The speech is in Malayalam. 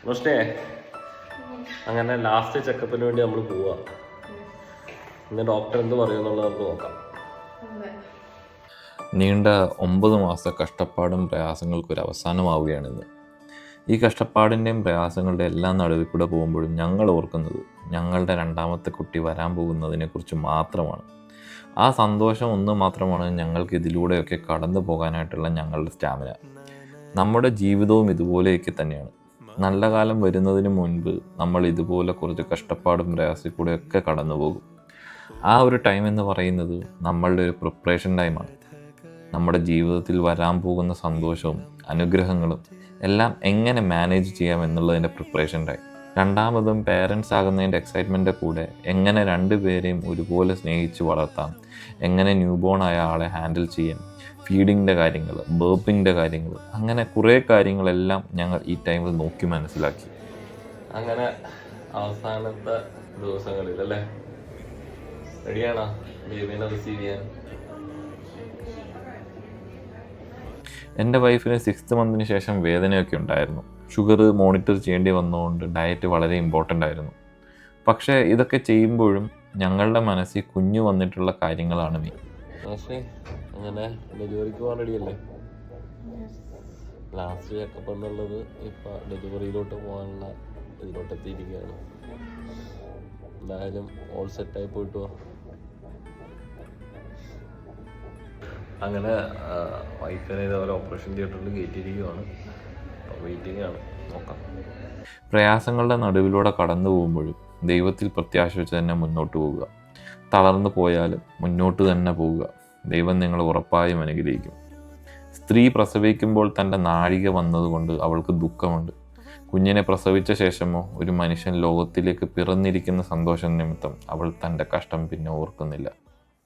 റോഷ്നേ, അങ്ങനെ ലാസ്റ്റ് ചെക്കപ്പിന് വേണ്ടി നമ്മൾ പോവാ. ഇന്ന് ഡോക്ടർ എന്ത് പറയുമെന്നുള്ളത് നമുക്ക് നോക്കാം. നീണ്ട 9 മാസത്തെ കഷ്ടപ്പാടും പ്രയാസങ്ങൾക്കൊരു അവസാനമാവുകയാണിന്ന്. ഈ കഷ്ടപ്പാടിൻ്റെയും പ്രയാസങ്ങളുടെ എല്ലാം നടുവിൽ കൂടെ പോകുമ്പോഴും ഞങ്ങൾ ഓർക്കുന്നത് ഞങ്ങളുടെ രണ്ടാമത്തെ കുട്ടി വരാൻ പോകുന്നതിനെക്കുറിച്ച് മാത്രമാണ്. ആ സന്തോഷം ഒന്ന് മാത്രമാണ് ഞങ്ങൾക്ക് ഇതിലൂടെയൊക്കെ കടന്നു പോകാനായിട്ടുള്ള ഞങ്ങളുടെ സ്റ്റാമിന. നമ്മുടെ ജീവിതവും ഇതുപോലെയൊക്കെ തന്നെയാണ്. നല്ല കാലം വരുന്നതിന് മുൻപ് നമ്മൾ ഇതുപോലെ കുറച്ച് കഷ്ടപ്പാടും പ്രയാസത്തിൽ കൂടെയൊക്കെ കടന്നു പോകും. ആ ഒരു ടൈം എന്ന് പറയുന്നത് നമ്മളുടെ ഒരു പ്രിപ്പറേഷൻ ടൈമാണ്. നമ്മുടെ ജീവിതത്തിൽ വരാൻ പോകുന്ന സന്തോഷവും അനുഗ്രഹങ്ങളും എല്ലാം എങ്ങനെ മാനേജ് ചെയ്യാം എന്നുള്ളതിൻ്റെ പ്രിപ്പറേഷൻ ടൈം. രണ്ടാമതും പേരൻസ് ആകുന്നതിൻ്റെ എക്സൈറ്റ്മെൻറ്റിൻ്റെ കൂടെ എങ്ങനെ രണ്ടുപേരെയും ഒരുപോലെ സ്നേഹിച്ച് വളർത്താം, എങ്ങനെ ന്യൂ ബോൺ ആയ ആളെ ഹാൻഡിൽ ചെയ്യാം, ഫീഡിങ്ങിൻ്റെ കാര്യങ്ങൾ, ബേർപ്പിങ്ങിൻ്റെ കാര്യങ്ങൾ, അങ്ങനെ കുറേ കാര്യങ്ങളെല്ലാം ഞങ്ങൾ ഈ ടൈമിൽ നോക്കി മനസ്സിലാക്കി. അങ്ങനെ അവസാനത്തെ ദിവസങ്ങളിൽ അല്ലേ, റെഡിയാണോ ബേബീനെ റിസീവ് ചെയ്യാൻ? എൻ്റെ വൈഫിന് 6th മന്തിന് ശേഷം വേദനയൊക്കെ ഉണ്ടായിരുന്നു. ഷുഗർ മോണിറ്റർ ചെയ്യേണ്ടി വന്നതുകൊണ്ട് ഡയറ്റ് വളരെ ഇമ്പോർട്ടൻ്റ് ആയിരുന്നു. പക്ഷേ ഇതൊക്കെ ചെയ്യുമ്പോഴും ഞങ്ങളുടെ മനസ്സിൽ കുഞ്ഞു വന്നിട്ടുള്ള കാര്യങ്ങളാണ് മെയിൻ. അങ്ങനെ ഡെലിവറിക്ക് പോകാൻ റെഡിയല്ലേ? ലാസ്റ്റ് ചെക്കപ്പ് എന്നുള്ളത് ഇപ്പം ഡെലിവറിയിലോട്ട് പോകാനുള്ള ഇതിലോട്ട് എത്തിയിരിക്കുകയാണ്. എന്തായാലും ഓൾ സെറ്റായി പോയിട്ട് പോവാം. അങ്ങനെ വൈഫിനെ ഇതേപോലെ ഓപ്പറേഷൻ തിയേറ്ററിൽ കയറ്റിയിരിക്കുകയാണ്. വെയിറ്റിംഗ് ആണ്, നോക്കാം. പ്രയാസങ്ങളുടെ നടുവിലൂടെ കടന്നു പോകുമ്പോഴും ദൈവത്തിൽ പ്രത്യാശ വെച്ച് തന്നെ മുന്നോട്ട് പോവുക. തളർന്നു പോയാലും മുന്നോട്ട് തന്നെ പോവുക. ദൈവം നിങ്ങളെ ഉറപ്പായും അനുഗ്രഹിക്കും. സ്ത്രീ പ്രസവിക്കുമ്പോൾ തൻ്റെ നാഴിക വന്നതുകൊണ്ട് അവൾക്ക് ദുഃഖമുണ്ട്. കുഞ്ഞിനെ പ്രസവിച്ച ശേഷമോ ഒരു മനുഷ്യൻ ലോകത്തിലേക്ക് പിറന്നിരിക്കുന്ന സന്തോഷം നിമിത്തം അവൾ തൻ്റെ കഷ്ടം പിന്നെ ഓർക്കുന്നില്ല.